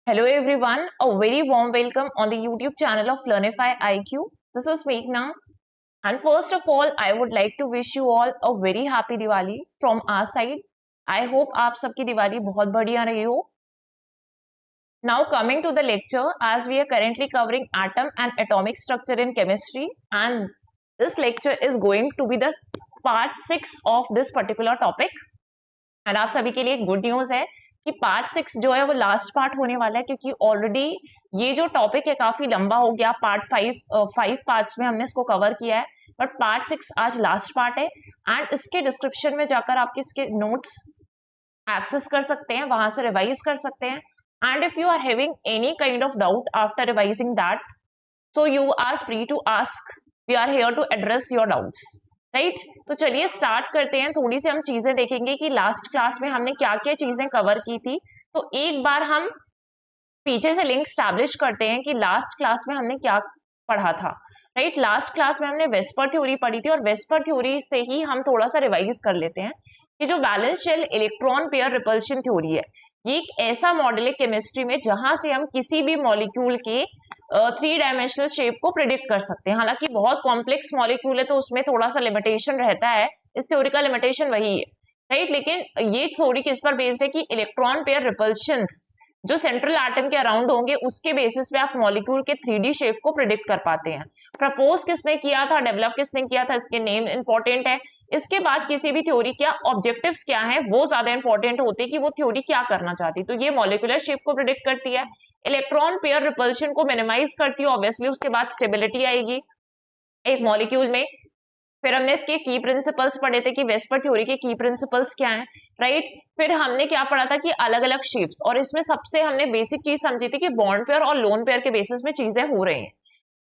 Hello everyone, a very warm welcome on the YouTube channel of Learnify IQ. This is Meghna, and first of all, I would like to wish you all a very happy Diwali from our side. I hope आप सबकी दिवाली बहुत बढ़िया रही हो. Now coming to the lecture, as we are currently covering atom and atomic structure in chemistry, and this lecture is going to be the part 6 of this particular topic. And आप सभी के लिए गुड न्यूज है कि part 6 जो है वो last part होने वाला है, क्योंकि ऑलरेडी ये जो टॉपिक है काफी लंबा हो गया. पार्ट 5 पार्ट्स में हमने इसको कवर किया है, बट पार्ट 6 आज लास्ट पार्ट है. एंड इसके डिस्क्रिप्शन में जाकर आप इसके नोट्स एक्सेस कर सकते हैं, वहां से रिवाइज कर सकते हैं. And if you are having any kind of doubt after revising that, so you are free to ask. We are here to address your doubts, right. तो चलिए स्टार्ट करते हैं. थोड़ी सी हम चीजें देखेंगे कि लास्ट क्लास में हमने क्या क्या चीजें कवर की थी. तो एक बार हम पीछे से लिंक स्टैब्लिश करते हैं कि लास्ट क्लास में हमने क्या पढ़ा था, राइट. लास्ट क्लास में हमने वेस्पर थ्योरी पढ़ी थी, और वेस्पर थ्योरी से ही हम थोड़ा सा रिवाइज कर लेते हैं कि जो valence shell electron pair repulsion theory है, ये एक ऐसा मॉडल है केमिस्ट्री में जहां से हम किसी भी मॉलिक्यूल के 3 डायमेंशनल शेप को प्रिडिक्ट कर सकते हैं. हालांकि बहुत कॉम्प्लेक्स मॉलिक्यूल है तो उसमें थोड़ा सा लिमिटेशन रहता है. इस थ्योरी का लिमिटेशन वही है, राइट. लेकिन ये थ्योरी किस पर बेस्ड है कि इलेक्ट्रॉन पेयर रिपल्शंस जो सेंट्रल एटम के अराउंड होंगे उसके बेसिस पे आप मॉलिक्यूल के 3D शेप को प्रिडिक्ट कर पाते हैं. प्रपोज किसने किया था, डेवलप किसने किया था, इसके नेम इंपॉर्टेंट है. इसके बाद किसी भी थ्योरी क्या ऑब्जेक्टिव्स क्या है वो ज्यादा इंपॉर्टेंट होते हैं कि वो थ्योरी क्या करना चाहती. तो ये मॉलिक्यूलर शेप को प्रिडिक्ट करती है, इलेक्ट्रॉन पेयर रिपल्शन को मिनिमाइज करती है ऑब्वियसली. उसके बाद स्टेबिलिटी आएगी एक मॉलिक्यूल में. फिर हमने इसके की प्रिंसिपल्स पढ़े थे कि वेस्पर थ्योरी के की प्रिंसिपल्स क्या हैं, राइट. फिर हमने क्या पढ़ा था कि अलग अलग शेप्स, और इसमें सबसे हमने बेसिक चीज समझी थी कि बॉन्ड पेयर और लोन पेयर के बेसिस में चीजें हो रही हैं,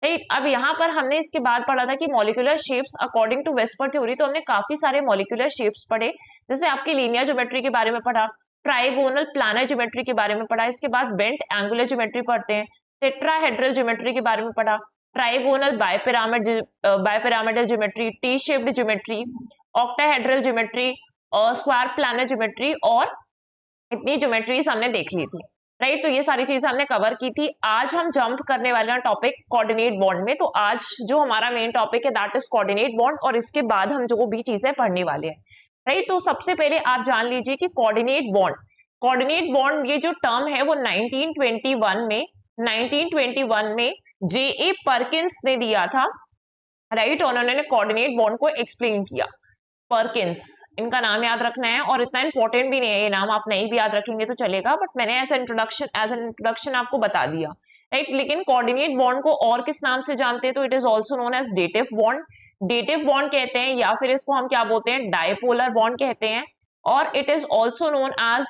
राइट. अब यहाँ पर हमने इसके बाद पढ़ा था कि molecular shapes according to VSEPR theory. तो हमने काफी सारे मॉलिक्यूलर शेप्स पढ़े, जैसे आपकी लीनियर ज्योमेट्री के बारे में पढ़ा, ट्राइगोनल प्लानर ज्योमेट्री के बारे में पढ़ा. इसके बाद बेंट एंगुलर ज्योमेट्री पढ़ते हैं, टेट्राहेड्रल ज्योमेट्री के बारे में पढ़ा, trigonal bipyramidal geometry, T shaped geometry, octahedral geometry और स्क्वायर प्लानर ज्योमेट्री, और इतनी ज्योमेट्रीज हमने देख ली थी, राइट. तो ये सारी चीजें हमने कवर की थी. आज हम जंप करने वाले हैं टॉपिक कोऑर्डिनेट बॉन्ड में. तो आज जो हमारा मेन टॉपिक है दैट इज कोऑर्डिनेट बॉन्ड, और इसके बाद हम जो भी चीजें पढ़ने वाले हैं, राइट. तो सबसे पहले आप जान लीजिए कि कोऑर्डिनेट बॉन्ड ये जो टर्म है वो 1921 में जे.ए. पर्किंस ने दिया था, राइट. उन्होंने कोऑर्डिनेट बॉन्ड को एक्सप्लेन किया. पर्किंस, इनका नाम याद रखना है, और इतना इंपॉर्टेंट भी नहीं है ये नाम, आप नहीं भी याद रखेंगे तो चलेगा, बट मैंने एज एन इंट्रोडक्शन आपको बता दिया, राइट. लेकिन कोऑर्डिनेट बॉन्ड को और किस नाम से जानते हैं, तो it is also known as dative bond. Dative bond कहते हैं, या फिर इसको हम क्या बोलते हैं, डायपोलर बॉन्ड कहते हैं, और it is also known as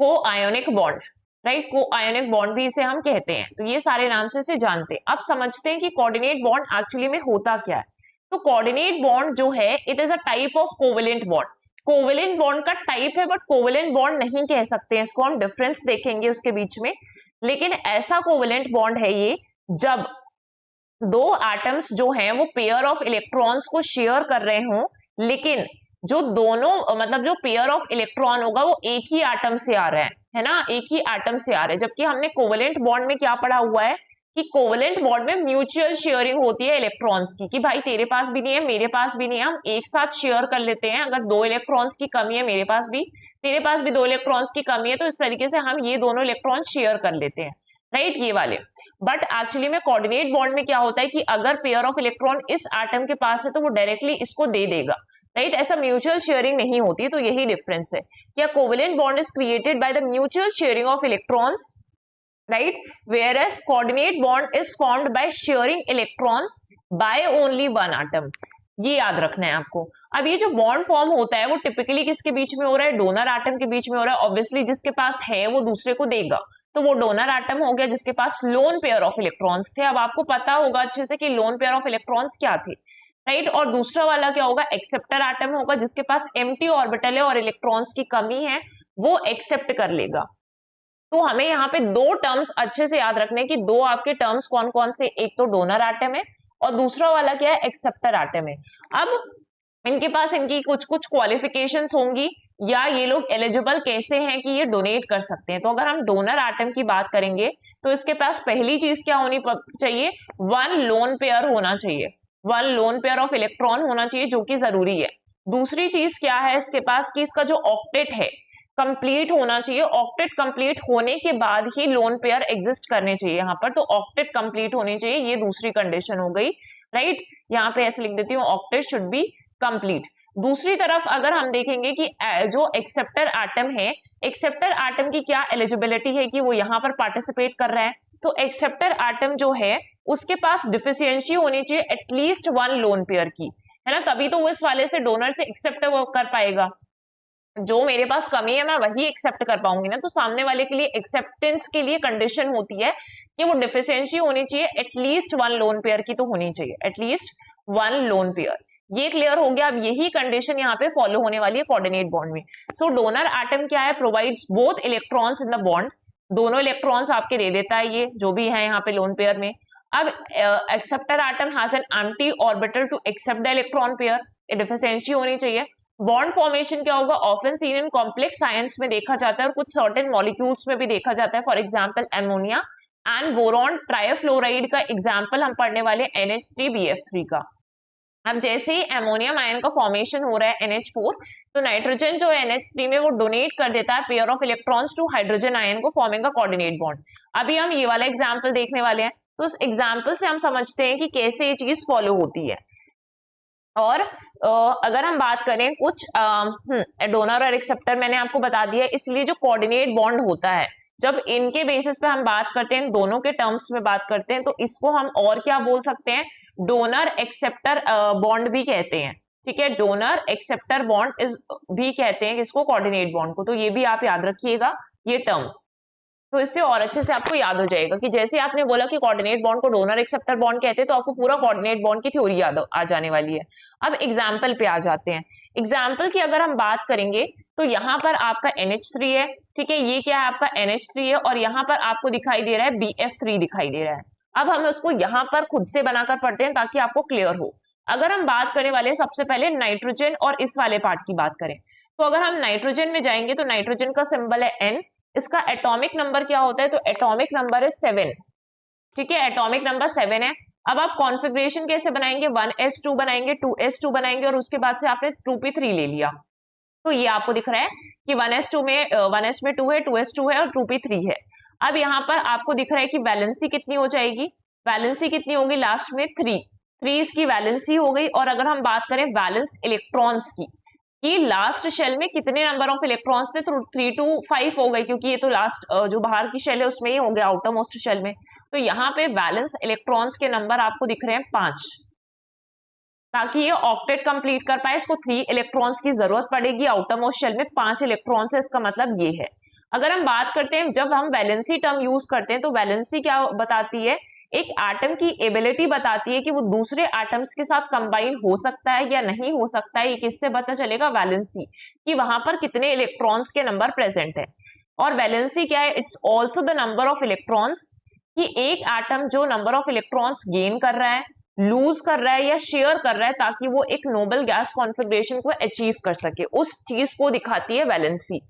co ionic bond, right. Co ionic bond भी इसे हम कहते हैं. तो ये सारे नाम से इसे जानते हैं. अब समझते हैं कि कोऑर्डिनेट बॉन्ड एक्चुअली में होता क्या है. तो कोऑर्डिनेट बॉन्ड जो है it is a type of covalent bond. Covalent bond का टाइप है, बट कोवेलेंट बॉन्ड नहीं कह सकते हैं इसको, हम डिफरेंस देखेंगे उसके बीच में. लेकिन ऐसा कोवेलेंट बॉन्ड है ये जब दो एटम्स जो हैं वो पेयर ऑफ इलेक्ट्रॉन्स को शेयर कर रहे हों, लेकिन जो दोनों मतलब जो पेयर ऑफ इलेक्ट्रॉन होगा वो एक ही एटम से आ रहा है ना, एक ही एटम से आ रहे हैं. जबकि हमने कोवेलेंट बॉन्ड में क्या पढ़ा हुआ है कि कोवेलेंट बॉन्ड में म्यूचुअल शेयरिंग होती है इलेक्ट्रॉन्स की, कि भाई तेरे पास भी नहीं है मेरे पास भी नहीं है, हम एक साथ शेयर कर लेते हैं. अगर 2 इलेक्ट्रॉन्स की कमी है मेरे पास भी, तेरे पास भी 2 इलेक्ट्रॉन्स की कमी है, तो इस तरीके से हम ये दोनों इलेक्ट्रॉन शेयर कर लेते हैं, राइट. ये वाले. बट एक्चुअली में कोऑर्डिनेट बॉन्ड में क्या होता है कि अगर पेयर ऑफ इलेक्ट्रॉन इस एटम के पास है तो वो डायरेक्टली इसको दे देगा, राइट. ऐसा म्यूचुअल शेयरिंग नहीं होती. तो यही डिफरेंस है. क्या covalent bond is created by the mutual sharing of electrons, right, whereas coordinate bond is formed by sharing electrons by only one atom. ये याद रखना है आपको. अब ये जो बॉन्ड फॉर्म होता है वो टिपिकली किसके बीच में हो रहा है, डोनर एटम के बीच में हो रहा है. ऑब्वियसली जिसके पास है वो दूसरे को देगा, तो वो डोनर एटम हो गया जिसके पास लोन पेयर ऑफ इलेक्ट्रॉन्स थे. अब आपको पता होगा अच्छे से कि लोन पेयर ऑफ इलेक्ट्रॉन्स क्या थे, राइट. और दूसरा वाला क्या होगा, एक्सेप्टर एटम होगा जिसके पास एम्प्टी ऑर्बिटल है और इलेक्ट्रॉन्स की कमी है, वो एक्सेप्ट कर लेगा. तो हमें यहाँ पे 2 टर्म्स अच्छे से याद रखने कि 2 आपके टर्म्स कौन कौन से, एक तो डोनर एटम है और दूसरा वाला क्या है, एक्सेप्टर एटम है. अब इनके पास इनकी कुछ कुछ क्वालिफिकेशंस होंगी, या ये लोग एलिजिबल कैसे हैं कि ये डोनेट कर सकते हैं। तो अगर हम डोनर एटम की बात करेंगे तो इसके पास पहली चीज क्या होनी चाहिए, वन लोन पेयर होना चाहिए, one lone pair of electron होना चाहिए, जो कि जरूरी है। दूसरी चीज क्या है इसके पास कि इसका जो ऑक्टेट है कंप्लीट होना चाहिए, ऑक्टेट कंप्लीट होने के बाद ही लोन पेयर एग्जिस्ट करने चाहिए यहाँ पर, तो ऑक्टेट कंप्लीट होनी चाहिए, ये दूसरी कंडीशन हो गई, राइट। यहाँ पे ऐसे लिख देती हूँ, ऑक्टेट शुड बी कंप्लीट। दूसरी तरफ अगर हम देखेंगे कि जो एक्सेप्टर एटम है, एक्सेप्टर एटम की क्या एलिजिबिलिटी है कि वो यहाँ पर पार्टिसिपेट कर रहा है, तो एक्सेप्टर एटम जो है उसके पास डिफिशियंसी होनी चाहिए एटलीस्ट वन लोन पेयर की, है ना, तभी तो वो इस वाले से डोनर से एक्सेप्ट कर पाएगा। जो मेरे पास कमी है मैं वही एक्सेप्ट कर पाऊंगी ना, तो सामने वाले के लिए एक्सेप्टेंस के लिए कंडीशन होती है कि वो डिफिशियंसी होनी चाहिए एटलीस्ट वन लोन पेयर की, तो होनी चाहिए एटलीस्ट वन लोन पेयर। ये क्लियर हो गया। अब यही कंडीशन यहाँ पे फॉलो होने वाली है कोऑर्डिनेट बॉन्ड में। सो डोनर एटम क्या है, provides both electrons in the bond, दोनों इलेक्ट्रॉन्स आपके दे देता है ये जो भी है यहाँ पे लोन पेयर में। अब acceptor atom has an empty orbital to accept the electron pair, deficiency होनी चाहिए। बॉन्ड फॉर्मेशन क्या होगा, often seen in complex science में देखा जाता है और कुछ सर्टेन मॉलिक्यूल्स में भी देखा जाता है, for example ammonia and boron trifluoride का एग्जांपल हम पढ़ने वाले NH3BF3 का। अब जैसे ही एमोनियम आयन का फॉर्मेशन हो रहा है NH4, तो नाइट्रोजन जो है NH3 में वो डोनेट कर देता है pair of electrons to hydrogen ion को, फॉर्मिंग अ कोऑर्डिनेट बॉन्ड। अभी हम ये वाला एग्जांपल देखने वाले हैं, तो उस एग्जांपल से हम समझते हैं कि कैसे ये चीज फॉलो होती है। और अगर हम बात करें कुछ डोनर और एक्सेप्टर मैंने आपको बता दिया, इसलिए जो कोऑर्डिनेट बॉन्ड होता है जब इनके बेसिस पे हम बात करते हैं, दोनों के टर्म्स में बात करते हैं, तो इसको हम और क्या बोल सकते हैं, डोनर एक्सेप्टर बॉन्ड भी कहते हैं, ठीक है, डोनर एक्सेप्टर बॉन्ड इस भी कहते हैं इसको कोऑर्डिनेट बॉन्ड को। तो ये भी आप याद रखिएगा ये टर्म, तो इससे और अच्छे से आपको याद हो जाएगा कि जैसे आपने बोला कि कोऑर्डिनेट बॉन्ड को डोनर एक्सेप्टर बॉन्ड कहते हैं, तो आपको पूरा कोऑर्डिनेट बॉन्ड की थ्योरी याद आ जाने वाली है। अब एग्जाम्पल पे आ जाते हैं। एग्जाम्पल की अगर हम बात करेंगे तो यहाँ पर आपका NH3 है, ठीक है, ये क्या है आपका NH3 है, और यहाँ पर आपको दिखाई दे रहा है BF3 दिखाई दे रहा है। अब हम उसको यहाँ पर खुद से बनाकर पढ़ते हैं ताकि आपको क्लियर हो। अगर हम बात करने वाले हैं सबसे पहले नाइट्रोजन और इस वाले पार्ट की बात करें, तो अगर हम नाइट्रोजन में जाएंगे तो नाइट्रोजन का सिंबल है N, इसका एटॉमिक नंबर क्या होता है, तो एटॉमिक नंबर है 7, ठीक है, एटॉमिक नंबर 7 है। अब आप कॉन्फ़िगरेशन कैसे बनाएंगे, 1s2 बनाएंगे, 2s2 बनाएंगे, और उसके बाद से आपने 2p3 ले लिया, तो ये आपको दिख रहा है कि 1s2 में 1s में 2 है, 2s2 है और 2p3 है। अब यहाँ पर आपको दिख रहा है कि वैलेंसी कितनी हो जाएगी, वैलेंसी कितनी होगी लास्ट में 3 इसकी वैलेंसी हो गई। और अगर हम बात करें वैलेंस इलेक्ट्रॉन्स की कि लास्ट शेल में कितने नंबर ऑफ इलेक्ट्रॉन्स थे, तो 3 to 5 हो गए, क्योंकि ये तो लास्ट जो बाहर की शेल है उसमें ही हो गया, आउटर मोस्ट शेल में। तो यहाँ पे बैलेंस इलेक्ट्रॉन्स के नंबर आपको दिख रहे हैं 5, ताकि ये ऑक्टेट कंप्लीट कर पाए इसको 3 इलेक्ट्रॉन्स की जरूरत पड़ेगी, आउटर मोस्ट शेल में 5 इलेक्ट्रॉन्स है, इसका मतलब ये है। अगर हम बात करते हैं जब हम वैलेंसी टर्म यूज करते हैं, तो वैलेंसी क्या बताती है, एक एटम की एबिलिटी बताती है कि वो दूसरे एटम्स के साथ कंबाइन हो सकता है या नहीं हो सकता है। ये किससे पता चलेगा, वैलेंसी, कि वहां पर कितने इलेक्ट्रॉन्स के नंबर प्रेजेंट है। और वैलेंसी क्या है, it's also the number of electrons, कि एक एटम जो नंबर ऑफ इलेक्ट्रॉन्स गेन कर रहा है, लूज कर रहा है या शेयर कर रहा है, ताकि वो एक नोबल गैस कॉन्फ़िगरेशन को अचीव कर सके, उस चीज को दिखाती है वैलेंसी,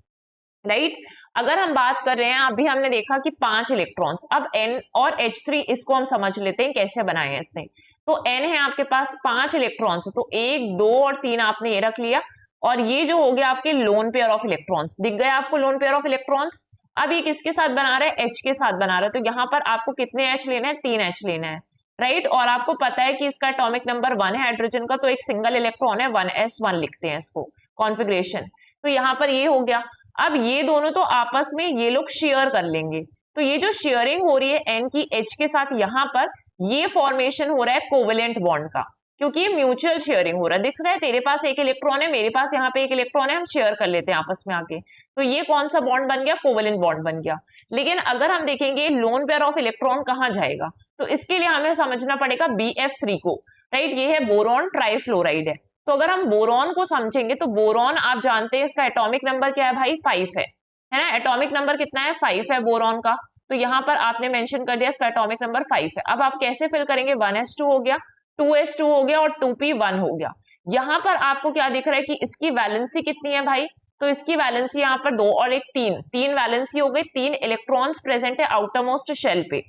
राइट। अगर हम बात कर रहे हैं, अभी हमने देखा कि 5 इलेक्ट्रॉन्स, अब N और H3 इसको हम समझ लेते हैं कैसे बनाए हैं इसने। तो N है आपके पास 5 इलेक्ट्रॉन्स, तो 1 2 और 3 आपने ये रख लिया, और ये जो हो गया आपके लोन पेयर ऑफ इलेक्ट्रॉन्स, दिख गया आपको लोन पेयर ऑफ इलेक्ट्रॉन्स। अब ये किसके साथ बना रहा है, H के साथ बना रहा है, तो यहाँ पर आपको कितने H लेना है, 3 H लेना है, राइट। और आपको पता है कि इसका एटॉमिक नंबर 1 है हाइड्रोजन का, तो एक सिंगल इलेक्ट्रॉन है, 1s1 लिखते हैं इसको कॉन्फ़िगरेशन। तो यहाँ पर ये हो गया। अब ये दोनों तो आपस में ये लोग शेयर कर लेंगे, तो ये जो शेयरिंग हो रही है N की H के साथ, यहाँ पर ये फॉर्मेशन हो रहा है कोवेलेंट बॉन्ड का, क्योंकि ये म्यूचुअल शेयरिंग हो रहा है। दिख रहा है तेरे पास एक इलेक्ट्रॉन है, मेरे पास यहाँ पे एक इलेक्ट्रॉन है, हम शेयर कर लेते हैं आपस में आके, तो ये कौन सा बॉन्ड बन गया, कोवेलेंट बॉन्ड बन गया। लेकिन अगर हम देखेंगे लोन पेयर ऑफ इलेक्ट्रॉन कहाँ जाएगा, तो इसके लिए हमें समझना पड़ेगा BF3 को, राइट। ये है बोरॉन ट्राइफ्लोराइड है। तो अगर हम बोरॉन को समझेंगे, तो बोरॉन आप जानते हैं इसका एटॉमिक नंबर क्या है भाई, 5 है ना, एटॉमिक नंबर कितना है, 5 है बोरॉन का। तो यहाँ पर आपने मेंशन कर दिया इसका एटॉमिक नंबर 5 है। अब आप कैसे फिल करेंगे, 1s2 हो गया, 2s2 हो गया और 2p1 हो गया। यहाँ पर आपको क्या दिख रहा है कि इसकी वैलेंसी कितनी है भाई, तो इसकी वैलेंसी यहाँ पर 2 और एक 3, 3 वैलेंसी हो गई, 3 इलेक्ट्रॉन्स प्रेजेंट है आउटर मोस्ट शेल पे,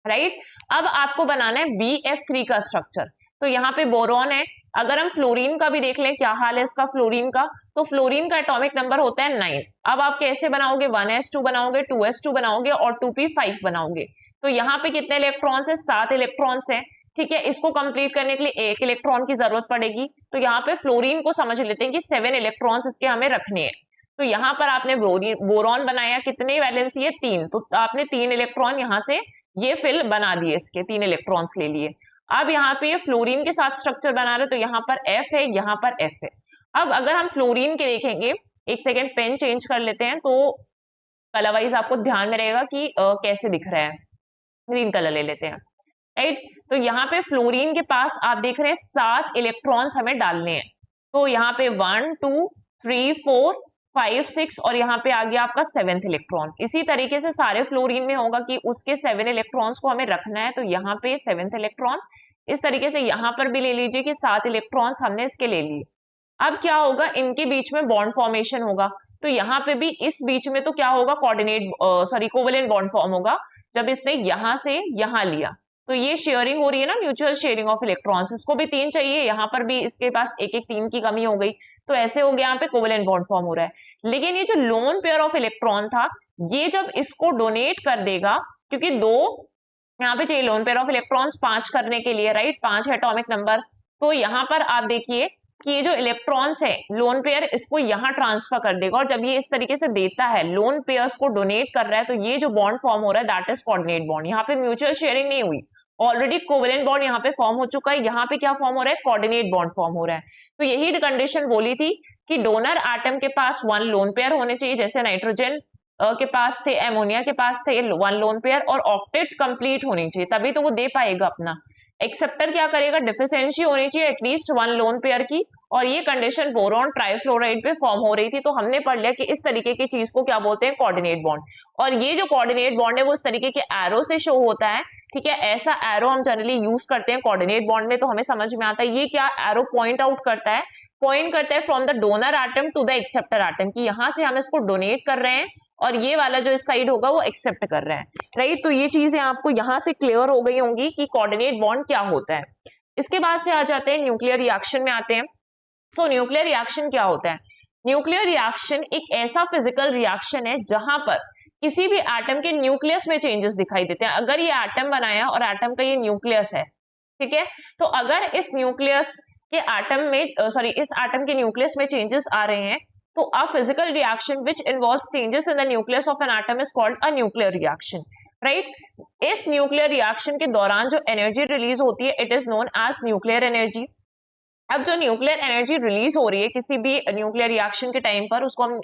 राइट। अब आपको बनाना है BF3 का स्ट्रक्चर। तो यहाँ पे बोरॉन है, अगर हम फ्लोरीन का भी देख लें क्या हाल है इसका फ्लोरीन का, तो फ्लोरीन का एटॉमिक नंबर होता है 9। अब आप कैसे बनाओगे, 1s2 बनाओगे, 2s2 बनाओगे और 2p5 बनाओगे। तो यहाँ पे कितने इलेक्ट्रॉन्स है, 7 इलेक्ट्रॉन्स है, ठीक है। इसको कंप्लीट करने के लिए 1 इलेक्ट्रॉन की जरूरत पड़ेगी। तो यहाँ पे फ्लोरीन को समझ लेते हैं कि 7 इलेक्ट्रॉन्स इसके हमें रखने हैं। तो यहाँ पर आपने बोरॉन बनाया, कितनी वैलेंसी है, 3, तो आपने 3 इलेक्ट्रॉन यहाँ से ये फिल बना दिए, इसके 3 इलेक्ट्रॉन्स ले लिए। अब यहाँ पे फ्लोरीन के साथ स्ट्रक्चर बना रहे, तो यहाँ पर F है, यहाँ पर F है। अब अगर हम फ्लोरीन के देखेंगे, एक सेकेंड पेन चेंज कर लेते हैं तो कलर वाइज आपको ध्यान में रहेगा कि कैसे दिख रहा है। ग्रीन कलर ले लेते हैं, राइट। तो यहाँ पे फ्लोरीन के पास आप देख रहे हैं 7 इलेक्ट्रॉन्स हमें डालने हैं। तो यहाँ पे 1 2 3 4 5 6 और यहाँ पे आ गया आपका 7th इलेक्ट्रॉन। इसी तरीके से सारे फ्लोरीन में होगा कि उसके 7 इलेक्ट्रॉन्स को हमें रखना है, तो यहाँ पे 7th इलेक्ट्रॉन। इस तरीके से यहाँ पर भी ले लीजिए कि 7 इलेक्ट्रॉन्स हमने इसके ले लिए। अब क्या होगा, इनके बीच में बॉन्ड फॉर्मेशन होगा। तो यहाँ पे भी इस बीच में तो क्या होगा, कोवेलेंट बॉन्ड फॉर्म होगा जब इसने यहाँ से यहाँ लिया। तो ये शेयरिंग हो रही है ना, म्यूचुअल शेयरिंग ऑफ इलेक्ट्रॉन्स। इसको भी 3 चाहिए, यहाँ पर भी इसके पास एक 3 की कमी हो गई, तो ऐसे हो गया, यहाँ पे कोवेलेंट बॉन्ड फॉर्म हो रहा है। लेकिन ये जो लोन पेयर ऑफ इलेक्ट्रॉन था, ये जब इसको डोनेट कर देगा, क्योंकि 2 यहाँ पे चाहिए लोन पेयर ऑफ इलेक्ट्रॉन्स 5 करने के लिए, राइट, 5 है एटॉमिक नंबर। तो यहाँ पर आप देखिए कि ये जो इलेक्ट्रॉन्स है लोन पेयर, इसको यहाँ ट्रांसफर कर देगा। और जब ये इस तरीके से देता है, लोन पेयर्स को डोनेट कर रहा है, तो ये जो बॉन्ड फॉर्म हो रहा है दैट इज कोऑर्डिनेट बॉन्ड। यहाँ पे म्यूचुअल शेयरिंग नहीं हुई, ऑलरेडी कोवेलेंट बॉन्ड यहाँ पे फॉर्म हो चुका है। यहाँ पे क्या फॉर्म हो रहा है, कोऑर्डिनेट बॉन्ड फॉर्म हो रहा है। तो यही कंडीशन बोली थी कि डोनर एटम के पास 1 लोन पेयर होने चाहिए, जैसे नाइट्रोजन के पास थे, एमोनिया के पास थे 1 लोन पेयर, और ऑक्टेट कंप्लीट होनी चाहिए, तभी तो वो दे पाएगा अपना। एक्सेप्टर क्या करेगा, डिफिशिएंसी होनी चाहिए एटलीस्ट 1 लोन पेयर की। और ये कंडीशन बोरॉन ट्राइफ्लोराइड पे फॉर्म हो रही थी। तो हमने पढ़ लिया कि इस तरीके की चीज को क्या बोलते हैं, कोऑर्डिनेट बॉन्ड। और ये जो कोऑर्डिनेट बॉन्ड है वो इस तरीके के एरो से शो होता है, ठीक है। ऐसा एरो हम जनरली यूज करते हैं कोऑर्डिनेट बॉन्ड में, तो हमें समझ में आता है ये क्या एरो पॉइंट आउट करता है, पॉइंट करता है from the donor atom to the acceptor atom, की यहाँ से हम इसको डोनेट कर रहे हैं और ये वाला जो इस साइड होगा वो एक्सेप्ट कर रहा है, राइट। तो ये चीजें आपको यहाँ से क्लियर हो गई होंगी कि कोऑर्डिनेट बॉन्ड क्या होता है। इसके बाद से आ जाते हैं न्यूक्लियर रिएक्शन में आते हैं। सो न्यूक्लियर रिएक्शन क्या होता है, न्यूक्लियर रिएक्शन एक ऐसा फिजिकल रिएक्शन है जहां पर किसी भी एटम के न्यूक्लियस में चेंजेस दिखाई देते हैं। अगर ये एटम बनाया और एटम का ये न्यूक्लियस है, ठीक है, तो अगर इस न्यूक्लियस के एटम में इस एटम के न्यूक्लियस में चेंजेस आ रहे हैं, तो a physical reaction which involves changes in the nucleus of an atom is called a nuclear reaction, right. इस न्यूक्लियर रिएक्शन के दौरान जो एनर्जी रिलीज होती है it is known as nuclear energy. अब जो न्यूक्लियर एनर्जी रिलीज हो रही है किसी भी न्यूक्लियर रिएक्शन के टाइम पर, उसको हम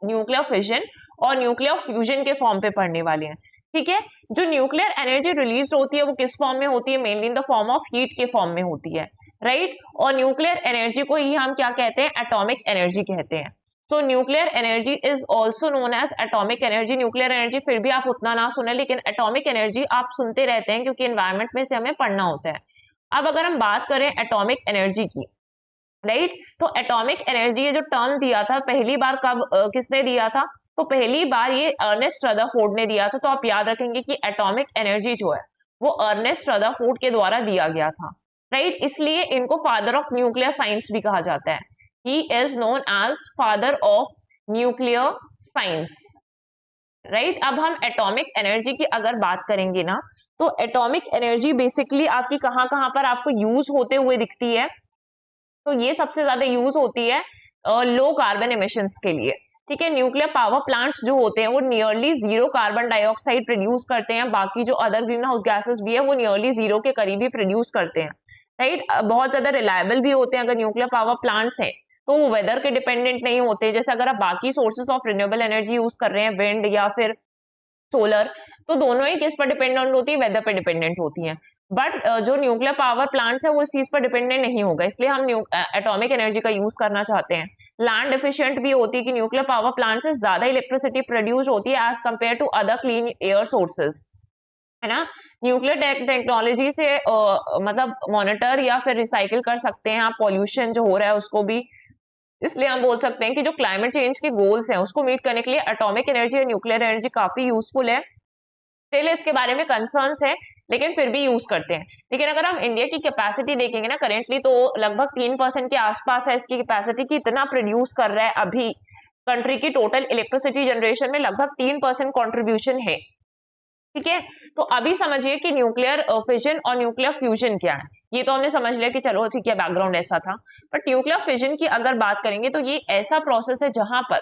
न्यूक्लियर फिजन और न्यूक्लियर फ्यूजन के फॉर्म पे पढ़ने वाले हैं, ठीक है। जो न्यूक्लियर एनर्जी रिलीज होती है वो किस फॉर्म में होती है, mainly in the form of heat के फॉर्म में होती है, राइट। और न्यूक्लियर एनर्जी को ही हम क्या कहते हैं, एटॉमिक एनर्जी कहते हैं। So nuclear energy is also known as atomic energy. Nuclear energy फिर भी आप उतना ना सुने, लेकिन एटॉमिक एनर्जी आप सुनते रहते हैं क्योंकि एनवायरमेंट में से हमें पढ़ना होता है। अब अगर हम बात करें एटॉमिक एनर्जी की, राइट, तो एटॉमिक एनर्जी ये जो टर्म दिया था पहली बार कब किसने दिया था, तो पहली बार ये अर्नेस्ट रदरफोर्ड ने दिया था। तो आप याद रखेंगे कि एटॉमिक एनर्जी जो है वो अर्नेस्ट रदरफोर्ड के द्वारा दिया गया था, राइट। इसलिए इनको फादर ऑफ न्यूक्लियर साइंस भी कहा जाता है। He is known as father of nuclear science, right. अब हम एटॉमिक एनर्जी की अगर बात करेंगे ना, तो एटॉमिक एनर्जी बेसिकली आपकी कहां कहां पर आपको यूज होते हुए दिखती है, तो ये सबसे ज्यादा यूज होती है लो कार्बन एमिशंस के लिए, ठीक है। न्यूक्लियर पावर प्लांट्स जो होते हैं वो नियरली 0 कार्बन डाइऑक्साइड प्रोड्यूस करते हैं, बाकी जो अदर ग्रीन हाउस गैसेस भी है वो नियरली 0 के करीब ही प्रोड्यूस करते हैं, राइट। बहुत ज्यादा रिलायबल भी होते हैं। अगर न्यूक्लियर पावर प्लांट्स हैं तो वो वेदर के डिपेंडेंट नहीं होते, जैसे अगर आप बाकी sources of renewable energy use कर रहे हैं, विंड या फिर सोलर, तो दोनों ही किस पर डिपेंडेंट होती है, वेदर पे डिपेंडेंट होती हैं। बट जो न्यूक्लियर पावर प्लांट्स है वो इस चीज पर डिपेंडेंट नहीं होगा, इसलिए हम एटॉमिक एनर्जी का यूज करना चाहते हैं। लैंड एफिशिएंट भी होती है कि न्यूक्लियर पावर प्लांट से ज्यादा इलेक्ट्रिसिटी प्रोड्यूस होती है as compare to other clean air sources, है ना। न्यूक्लियर टेक्नोलॉजी से मतलब मॉनिटर या फिर रिसाइकिल कर सकते हैं आप पॉल्यूशन जो हो रहा है उसको भी, इसलिए हम बोल सकते हैं कि जो क्लाइमेट चेंज के गोल्स हैं उसको मीट करने के लिए एटॉमिक एनर्जी और न्यूक्लियर एनर्जी काफी यूजफुल है। स्टिल इसके बारे में कंसर्न्स है, लेकिन फिर भी यूज करते हैं। लेकिन अगर हम इंडिया की कैपेसिटी देखेंगे ना करेंटली, तो लगभग 3% के आसपास है इसकी कैपेसिटी की, इतना प्रोड्यूस कर रहा है अभी। कंट्री की टोटल इलेक्ट्रिसिटी जनरेशन में लगभग 3% कॉन्ट्रीब्यूशन है। ठीक है, तो अभी समझिए कि न्यूक्लियर फिजन और न्यूक्लियर फ्यूजन क्या है। ये तो हमने समझ लिया कि चलो ठीक है, बैकग्राउंड ऐसा था। बट न्यूक्लियर फिजन की अगर बात करेंगे तो ये ऐसा प्रोसेस है जहां पर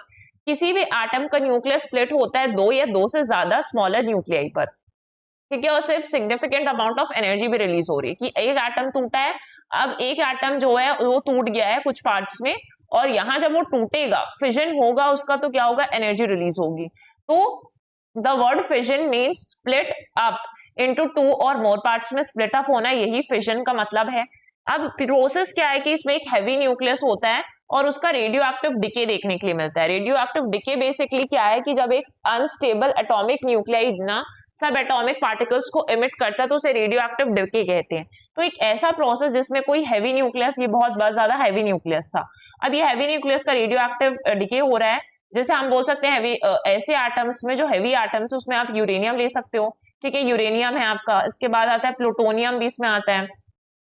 किसी भी एटम का न्यूक्लियर स्प्लिट होता है दो या दो से ज्यादा स्मॉलर न्यूक्लियाई पर। ठीक है, और सिर्फ सिग्निफिकेंट अमाउंट ऑफ एनर्जी भी रिलीज हो रही है कि एक एटम टूटा है, अब एक एटम जो है वो टूट गया है कुछ पार्ट्स में, और यहां जब वो टूटेगा, फिजन होगा उसका, तो क्या होगा, एनर्जी रिलीज होगी। तो the word fission means split up into two और मोर पार्ट्स में स्प्लिट अप होना, यही फिजन का मतलब है। अब प्रोसेस क्या है कि इसमें एक हैवी न्यूक्लियस होता है और उसका रेडियो एक्टिव डिके देखने के लिए मिलता है। रेडियो एक्टिव डिके बेसिकली क्या है कि जब एक अनस्टेबल एटॉमिक न्यूक्लियाइड ना सब एटॉमिक पार्टिकल्स को इमिट करता है तो उसे रेडियो एक्टिव डिके कहते हैं। तो एक ऐसा प्रोसेस जिसमें कोई हैवी न्यूक्लियस, ये बहुत ज्यादा हैवी न्यूक्लियस था, अब ये हैवी न्यूक्लियस का रेडियो एक्टिव डिके हो रहा है। जैसे हम बोल सकते हैं ऐसे एटम्स में जो हैवी एटम्स है उसमें आप यूरेनियम ले सकते हो। ठीक है, यूरेनियम है आपका, इसके बाद आता है प्लूटोनियम भी इसमें आता है,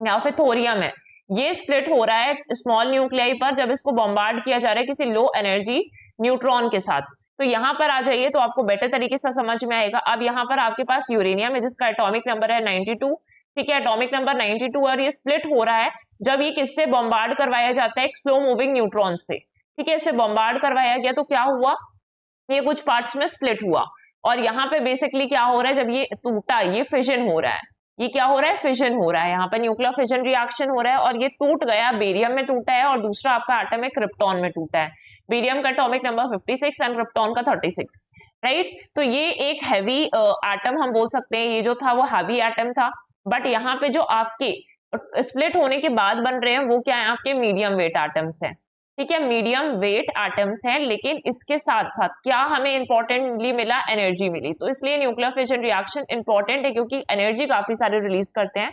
या फिर थोरियम है। ये स्प्लिट हो रहा है स्मॉल न्यूक्लियाई पर जब इसको बॉम्बार्ड किया जा रहा है किसी लो एनर्जी न्यूट्रॉन के साथ। तो यहाँ पर आ जाइए तो आपको बेटर तरीके से समझ में आएगा। अब यहाँ पर आपके पास यूरेनियम है जिसका एटॉमिक नंबर है 92। ठीक है, एटॉमिक नंबर 92, और ये स्प्लिट हो रहा है जब ये किससे बॉम्बार्ड करवाया जाता है, एक स्लो मूविंग न्यूट्रॉन से। ठीक है, इसे बॉम्बार्ड करवाया गया तो क्या हुआ, ये कुछ पार्ट्स में स्प्लिट हुआ, और यहाँ पे बेसिकली क्या हो रहा है, जब ये टूटा, ये फिजन हो रहा है। ये क्या हो रहा है, फिजन हो रहा है, यहाँ पर न्यूक्लियर फिजन रिएक्शन हो रहा है, और ये टूट गया, बेरियम में टूटा है, और दूसरा आपका एटम है क्रिप्टॉन में टूटा है। बेरियम का एटॉमिक नंबर 56 एंड क्रिप्टॉन का 36। राइट, तो ये एक हैवी एटम हम बोल सकते हैं, ये जो था वो हैवी एटम था। बट यहाँ पे जो आपके स्प्लिट होने के बाद बन रहे हैं वो क्या है, आपके मीडियम वेट एटम्स है। ठीक है, मीडियम वेट एटम्स हैं, लेकिन इसके साथ साथ क्या हमें इंपॉर्टेंटली मिला, एनर्जी मिली। तो इसलिए न्यूक्लियर फिजन रिएक्शन इंपॉर्टेंट है क्योंकि एनर्जी काफी सारे रिलीज करते हैं।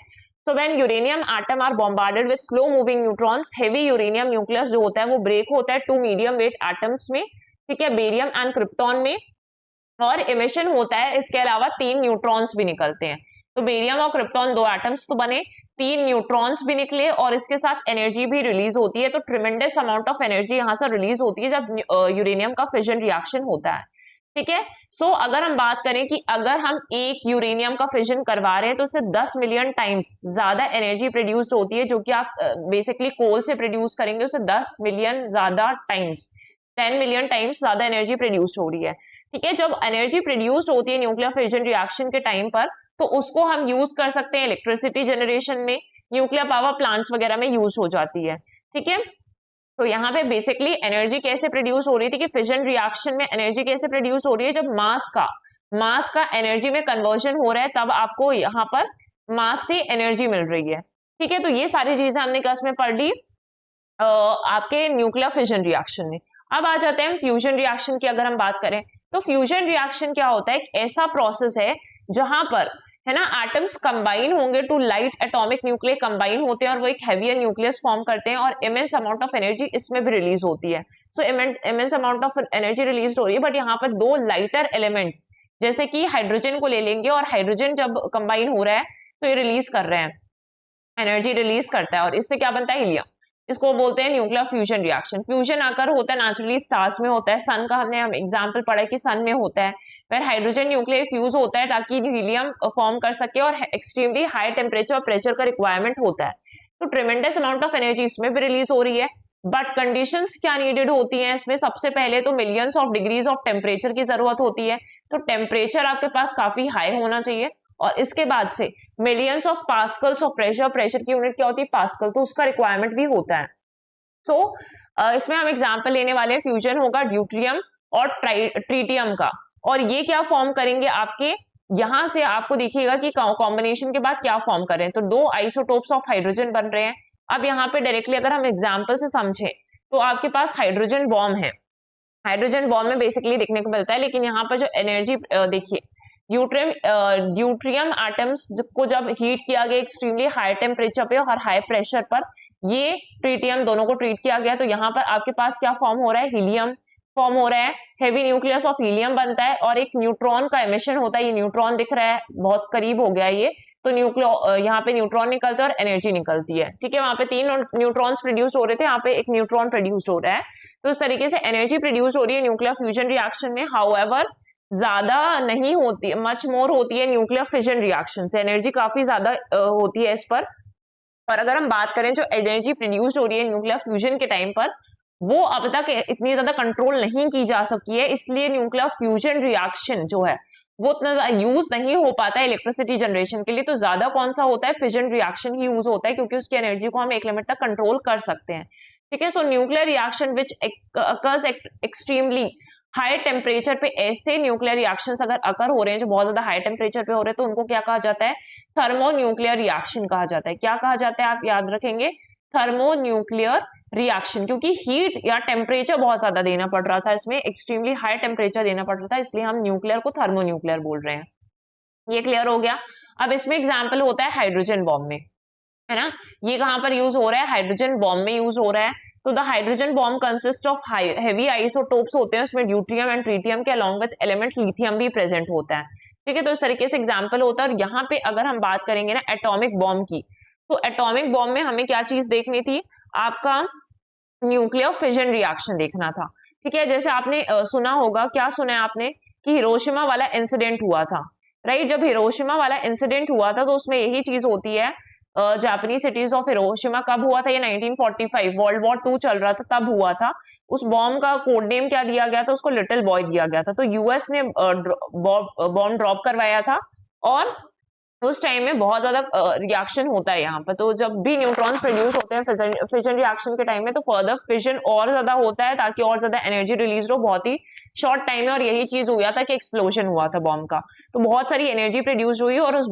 So when uranium atom are bombarded with slow moving neutrons, heavy uranium nucleus जो होता है वो ब्रेक होता है टू मीडियम वेट एटम्स में। ठीक है, बेरियम एंड क्रिप्टॉन में, और इमिशन होता है, इसके अलावा 3 न्यूट्रॉन्स भी निकलते हैं। तो बेरियम और क्रिप्टॉन 2 एटम्स तो बने, 3 न्यूट्रॉन्स भी निकले, और इसके साथ एनर्जी भी रिलीज होती है। तो ट्रिमेंडस अमाउंट ऑफ एनर्जी यहां से रिलीज होती है जब यूरेनियम का फिजन रिएक्शन होता है। ठीक है, सो अगर हम बात करें कि अगर हम एक यूरेनियम का फिजन करवा रहे हैं तो उससे 10 मिलियन टाइम्स ज्यादा एनर्जी प्रोड्यूस्ड होती है, जो कि आप बेसिकली कोल से प्रोड्यूस करेंगे उससे 10 मिलियन ज्यादा टाइम्स, 10 मिलियन टाइम्स ज्यादा एनर्जी प्रोड्यूस्ड हो रही है। ठीक है, जब एनर्जी प्रोड्यूस्ड होती है न्यूक्लियर फिजन रिएक्शन के टाइम पर, तो उसको हम यूज कर सकते हैं इलेक्ट्रिसिटी जनरेशन में, न्यूक्लियर पावर प्लांट्स वगैरह में यूज हो जाती है। ठीक है, तो यहाँ पे बेसिकली एनर्जी कैसे प्रोड्यूस हो रही थी कि फिजन रिएक्शन में एनर्जी कैसे प्रोड्यूस हो रही है, जब मास का एनर्जी में कन्वर्जन हो रहा है तब आपको यहाँ पर मास से एनर्जी मिल रही है। ठीक है, तो ये सारी चीजें हमने क्लास में पढ़ ली आपके न्यूक्लियर फिजन रिएक्शन में। अब आ जाते हैं फ्यूजन रिएक्शन की अगर हम बात करें, तो फ्यूजन रिएक्शन क्या होता है, एक ऐसा प्रोसेस है जहां पर, है ना, एटम्स कंबाइन होंगे to light atomic nuclear combine होते हैं और वो एक हैवियर न्यूक्लियस फॉर्म करते हैं, और इमेंस अमाउंट ऑफ एनर्जी इसमें भी रिलीज होती है। So immense amount of energy release हो रही है, बट यहाँ पर 2 लाइटर एलिमेंट्स जैसे कि हाइड्रोजन को ले लेंगे, और हाइड्रोजन जब कंबाइन हो रहा है तो ये रिलीज कर रहे हैं, एनर्जी रिलीज करता है, और इससे क्या बनता है, हीलियम। इसको बोलते हैं न्यूक्लियर फ्यूजन रिएक्शन। फ्यूजन आकर होता है नेचुरली स्टार्स में होता है, सन का हमने एग्जांपल पढ़ा कि सन में होता है, फिर हाइड्रोजन न्यूक्लियर फ्यूज होता है ताकि हीलियम फॉर्म कर सके, और एक्सट्रीमली हाई टेम्परेचर और प्रेशर का रिक्वायरमेंट होता है। तो ट्रेमेंडस अमाउंट ऑफ एनर्जी इसमें भी रिलीज हो रही है, बट कंडीशंस क्या नीडेड होती हैं इसमें, सबसे पहले तो millions of degrees of temperature की जरूरत होती है। तो टेम्परेचर आपके पास काफी हाई होना चाहिए, और इसके बाद से millions of pascals of pressure, pressure की यूनिट क्या होती है, पास्कल, तो उसका रिक्वायरमेंट भी होता है। सो इसमें हम एग्जांपल लेने वाले हैं, फ्यूजन होगा ड्यूट्रियम और ट्रीटियम का, और ये क्या फॉर्म करेंगे आपके, यहां से आपको देखिएगा कि कॉम्बिनेशन के बाद क्या फॉर्म करें, तो 2 आइसोटोप्स ऑफ हाइड्रोजन बन रहे हैं। अब यहाँ पे डायरेक्टली अगर हम एग्जाम्पल से समझें तो आपके पास हाइड्रोजन बॉम्ब है, हाइड्रोजन बॉम्ब में बेसिकली देखने को मिलता है, लेकिन यहाँ पर जो एनर्जी देखिए, ड्यूट्रियम एटम्स को जब हीट किया गया एक्सट्रीमली हाई टेम्परेचर पे और हाई प्रेशर पर, ये ट्रीटियम दोनों को ट्रीट किया गया, तो यहाँ पर आपके पास क्या फॉर्म हो रहा है, हीलियम फॉर्म हो रहा है, हेवी न्यूक्लियस ऑफ हीलियम बनता है और एक न्यूट्रॉन का एमिशन होता है। ये न्यूट्रॉन दिख रहा है, बहुत करीब हो गया ये, तो यहाँ पे न्यूट्रॉन निकलता है और एनर्जी निकलती है, ठीक है। वहां पे 3 न्यूट्रॉन्स प्रोड्यूस हो रहे थे, यहाँ पे एक न्यूट्रॉन प्रोड्यूस हो रहा है, तो इस तरीके से एनर्जी प्रोड्यूस हो रही है न्यूक्लियर फ्यूजन रिएक्शन में। हाउएवर ज्यादा नहीं होती, मच मोर होती है न्यूक्लियर फिजन रिएक्शन से, एनर्जी काफी ज्यादा होती है इस पर। और अगर हम बात करें जो एनर्जी प्रोड्यूस हो रही है न्यूक्लियर फ्यूजन के टाइम पर, वो अब तक इतनी ज्यादा कंट्रोल नहीं की जा सकी है, इसलिए न्यूक्लियर फ्यूजन रिएक्शन जो है वो उतना यूज नहीं हो पाता है इलेक्ट्रिसिटी जनरेशन के लिए। तो ज्यादा कौन सा होता है, फिजन रिएक्शन ही यूज होता है, क्योंकि उसकी एनर्जी को हम एक लिमिट तक कंट्रोल कर सकते हैं, ठीक है। सो nuclear reaction which occurs extremely high temperature पे, ऐसे न्यूक्लियर रिएक्शंस अगर अकर हो रहे हैं जो बहुत ज्यादा हाई टेम्परेचर पे हो रहे हैं, तो उनको क्या कहा जाता है, थर्मोन्यूक्लियर रिएक्शन कहा जाता है। क्या कहा जाता है, आप याद रखेंगे, थर्मोन्यूक्लियर रिएक्शन, क्योंकि हीट या टेम्परेचर बहुत ज्यादा देना पड़ रहा था, इसमें एक्सट्रीमली हाई टेम्परेचर देना पड़ रहा था, इसलिए हम न्यूक्लियर को थर्मोन्यूक्लियर बोल रहे हैं। ये क्लियर हो गया। अब इसमें एग्जाम्पल होता है हाइड्रोजन बॉम्ब में, है ना, ये कहां पर यूज हो रहा है, हाइड्रोजन बॉम्ब में यूज हो रहा है। तो the hydrogen bomb consist of heavy isotopes होते हैं, उसमें ड्यूट्रियम एंड ट्रीटियम के अलॉन्ग विद एलिमेंट लिथियम भी प्रेजेंट होता है, ठीक है। तो इस तरीके से एग्जांपल होता है। और यहाँ पे अगर हम बात करेंगे ना एटॉमिक बॉम्ब की, तो एटॉमिक बॉम्ब में हमें क्या चीज देखनी थी, आपका न्यूक्लियर फिजन रिएक्शन देखना था, ठीक है। जैसे आपने सुना होगा, क्या सुना है आपने, कि हिरोशिमा वाला इंसिडेंट हुआ था, राइट। जब हिरोशिमा वाला इंसिडेंट हुआ था तो उसमें यही चीज होती है, जापानी सिटीज ऑफ हिरोशिमा कब हुआ था, ये 1945 वर्ल्ड वॉर 2 चल रहा था तब हुआ था। उस बॉम्ब का कोड नेम क्या दिया गया था, उसको लिटिल बॉय दिया गया था। तो यूएस ने बॉम्ब ड्रॉप करवाया था और उस टाइम में बहुत ज्यादा रिएक्शन होता है यहाँ पर। तो जब भी न्यूट्रॉन्स प्रोड्यूस होते हैं फिजन रिएक्शन के टाइम में, तो फर्दर फिजन और ज्यादा होता है ताकि और ज्यादा एनर्जी रिलीज हो बहुत ही शॉर्ट टाइम में। और यही चीज हुआ था कि एक्सप्लोजन हुआ था बॉम्ब का, तो बहुत सारी एनर्जी प्रोड्यूस हुई और उस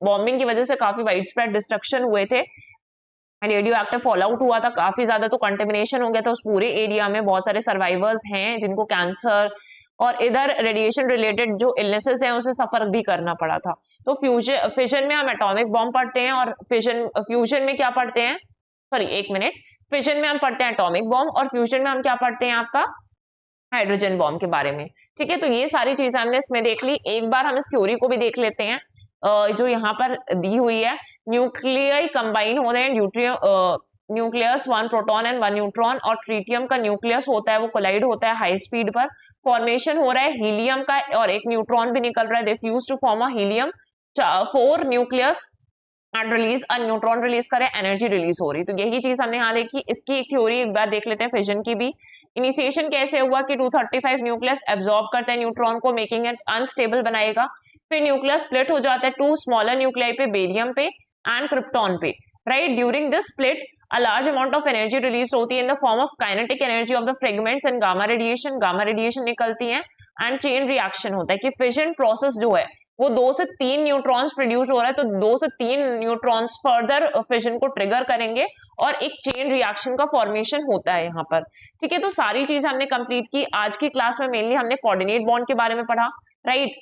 बॉम्बिंग की वजह से काफी वाइड स्प्रेड डिस्ट्रक्शन हुए थे, रेडियो एक्टिव फॉल आउट हुआ था काफी ज्यादा, तो कंटेमिनेशन हो गया था उस पूरे एरिया में। बहुत सारे सर्वाइवर्स हैं जिनको कैंसर और इधर रेडिएशन रिलेटेड जो इलनेसेस हैं उसे सफर भी करना पड़ा था। तो फिजन में हम एटॉमिक बॉम्ब पढ़ते हैं और फ्यूजन में क्या पढ़ते हैं, सॉरी एक मिनट, फिजन में हम पढ़ते हैं एटॉमिक बॉम्ब और फ्यूजन में हम क्या पढ़ते हैं, आपका हाइड्रोजन बॉम्ब के बारे में, ठीक है। तो ये सारी चीजें हमने इसमें देख ली। एक बार हम इस थ्योरी को भी देख लेते हैं जो यहाँ पर दी हुई है। न्यूक्लियर कंबाइन हो रहे हैं, न्यूक्लियस 1 प्रोटॉन एंड 1 न्यूट्रॉन, और ट्रीटियम का न्यूक्लियस होता है वो कोलाइड होता है हाई स्पीड पर, फॉर्मेशन हो रहा है हीलियम का और एक न्यूट्रॉन भी निकल रहा है, they fuse to form a helium 4 nucleus and release a neutron, release करे एनर्जी रिलीज हो रही। तो यही चीज हमने यहाँ देखी। इसकी एक थ्योरी एक बार देख लेते हैं फिजन की भी। इनिशिएशन कैसे हुआ कि 235 न्यूक्लियस एब्जॉर्ब करता है न्यूट्रॉन को, मेकिंग इट अनस्टेबल बनाएगा। फिर न्यूक्लियस स्प्लिट हो जाता है 2 स्मॉलर न्यूक्लियाई पे, बेरियम पे एंड क्रिप्टॉन पे, right. During this split a large amount of energy released होती है in the form of kinetic energy of the fragments and gamma radiation निकलती है and chain reaction होता है कि fission process जो है वो 2 से 3 न्यूट्रॉन्स प्रोड्यूस हो रहा है, तो 2 से 3 न्यूट्रॉन्स फर्दर फिजन को ट्रिगर करेंगे और एक चेन रिएक्शन का फॉर्मेशन होता है यहाँ पर, ठीक है। तो सारी चीज हमने कंप्लीट की। आज की क्लास में मेनली हमने कोऑर्डिनेट बॉन्ड के बारे में पढ़ा, राइट।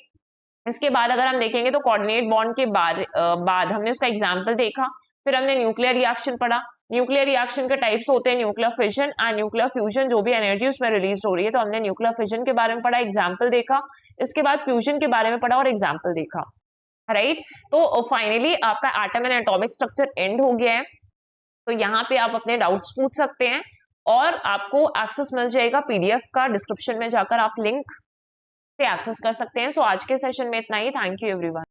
इसके बाद अगर हम देखेंगे तो कोऑर्डिनेट बॉन्ड के बाद हमने उसका एग्जाम्पल देखा, फिर हमने न्यूक्लियर रिएक्शन पढ़ा। न्यूक्लियर रिएक्शन के टाइप्स होते हैं nuclear fission and nuclear fusion, जो भी एनर्जी उसमें रिलीज हो रही है। तो हमने न्यूक्लियर फिजन के बारे में पढ़ा, एग्जाम्पल देखा, इसके बाद फ्यूजन के बारे में पढ़ा और एग्जाम्पल देखा, राइट। तो फाइनली आपका atom and atomic structure and हो गया है। तो यहाँ पे आप अपने डाउट्स पूछ सकते हैं और आपको एक्सेस मिल जाएगा पीडीएफ का, डिस्क्रिप्शन में जाकर आप लिंक से एक्सेस कर सकते हैं। सो आज के सेशन में इतना ही। Thank you everyone.